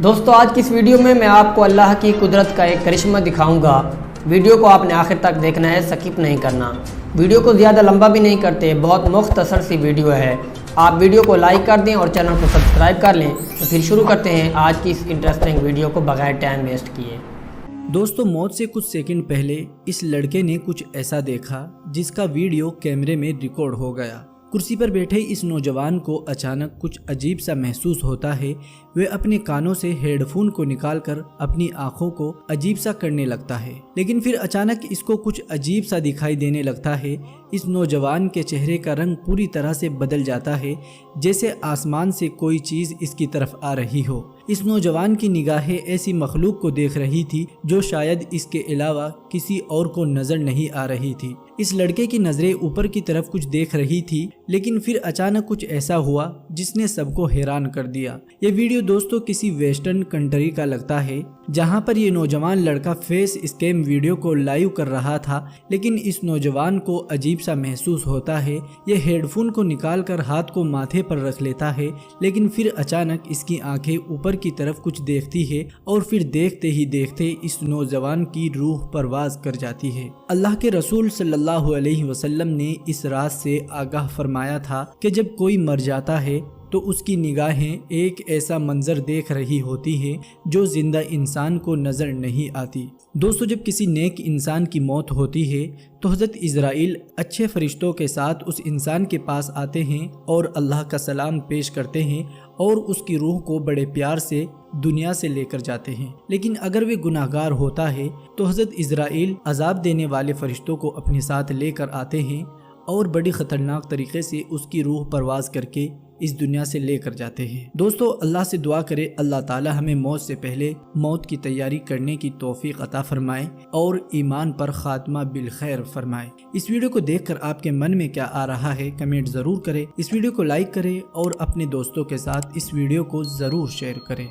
دوستو آج کی اس ویڈیو میں آپ کو اللہ کی قدرت کا ایک کرشمہ دکھاؤں گا۔ ویڈیو کو آپ نے آخر تک دیکھنا ہے، سکپ نہیں کرنا۔ ویڈیو کو زیادہ لمبا بھی نہیں کرتے، بہت مختصر سی ویڈیو ہے۔ آپ ویڈیو کو لائک کر دیں اور چینل کو سبسکرائب کر لیں۔ تو پھر شروع کرتے ہیں آج کی اس انٹرسٹنگ ویڈیو کو بغیر ٹائم ویسٹ کیے۔ دوستو موت سے کچھ سیکنڈ پہلے اس لڑکے نے کچھ ایسا دیکھا جس کا ویڈیو کیمرے میں ریکارڈ ہو گیا۔ کرسی پر بیٹھے اس نوجوان کو اچانک کچھ عجیب سا محسوس ہوتا ہے۔ وہ اپنے کانوں سے ہیڈ فون کو نکال کر اپنی آنکھوں کو عجیب سا کرنے لگتا ہے، لیکن پھر اچانک اس کو کچھ عجیب سا دکھائی دینے لگتا ہے۔ اس نوجوان کے چہرے کا رنگ پوری طرح سے بدل جاتا ہے، جیسے آسمان سے کوئی چیز اس کی طرف آ رہی ہو۔ اس نوجوان کی نگاہیں ایسی مخلوق کو دیکھ رہی تھی جو شاید اس کے علاوہ کسی اور کو نظر نہیں آ رہی تھی۔ اس لڑکے کی نظریں اوپر کی طرف کچھ دیکھ رہی تھی، لیکن پھر اچانک کچھ ایسا ہوا جس نے سب کو حیران کر دیا۔ یہ ویڈیو دوستو کسی ویسٹرن کنٹری کا لگتا ہے، جہاں پر یہ نوجوان لڑکا فیس اسکیم ویڈیو کو لائیو کر رہا تھا، لیکن اس نوجوان کو عجیب سا محسوس ہوتا ہے۔ یہ ہیڈ فون کو نکال کر ہاتھ کو ماتھے پر رکھ لیتا ہے، لیکن پھر اچانک اس کی آنکھیں اوپر کی طرف کچھ دیکھتی ہے اور پھر دیکھتے ہی دیکھتے اس نوجوان کی روح پرواز کر جاتی ہے۔ اللہ کے رسول صلی اللہ علیہ وسلم نے اس راز سے آگاہ فرمایا تھا کہ جب کوئی مر جاتا ہے تو اس کی نگاہیں ایک ایسا منظر دیکھ رہی ہوتی ہیں جو زندہ انسان کو نظر نہیں آتی۔ دوستو جب کسی نیک انسان کی موت ہوتی ہے تو حضرت عزرائیل اچھے فرشتوں کے ساتھ اس انسان کے پاس آتے ہیں اور اللہ کا سلام پیش کرتے ہیں اور اس کی روح کو بڑے پیار سے دنیا سے لے کر جاتے ہیں۔ لیکن اگر وہ گناہگار ہوتا ہے تو حضرت عزرائیل عذاب دینے والے فرشتوں کو اپنے ساتھ لے کر آتے ہیں اور بڑی خطرناک طریقے سے اس کی روح پرواز کر کے اس دنیا سے لے کر جاتے ہیں۔ دوستو اللہ سے دعا کرے اللہ تعالی ہمیں موت سے پہلے موت کی تیاری کرنے کی توفیق عطا فرمائے اور ایمان پر خاتمہ بالخیر فرمائے۔ اس ویڈیو کو دیکھ کر آپ کے من میں کیا آ رہا ہے کمنٹ ضرور کریں۔ اس ویڈیو کو لائک کریں اور اپنے دوستوں کے ساتھ اس ویڈیو کو ضرور شیئر کریں۔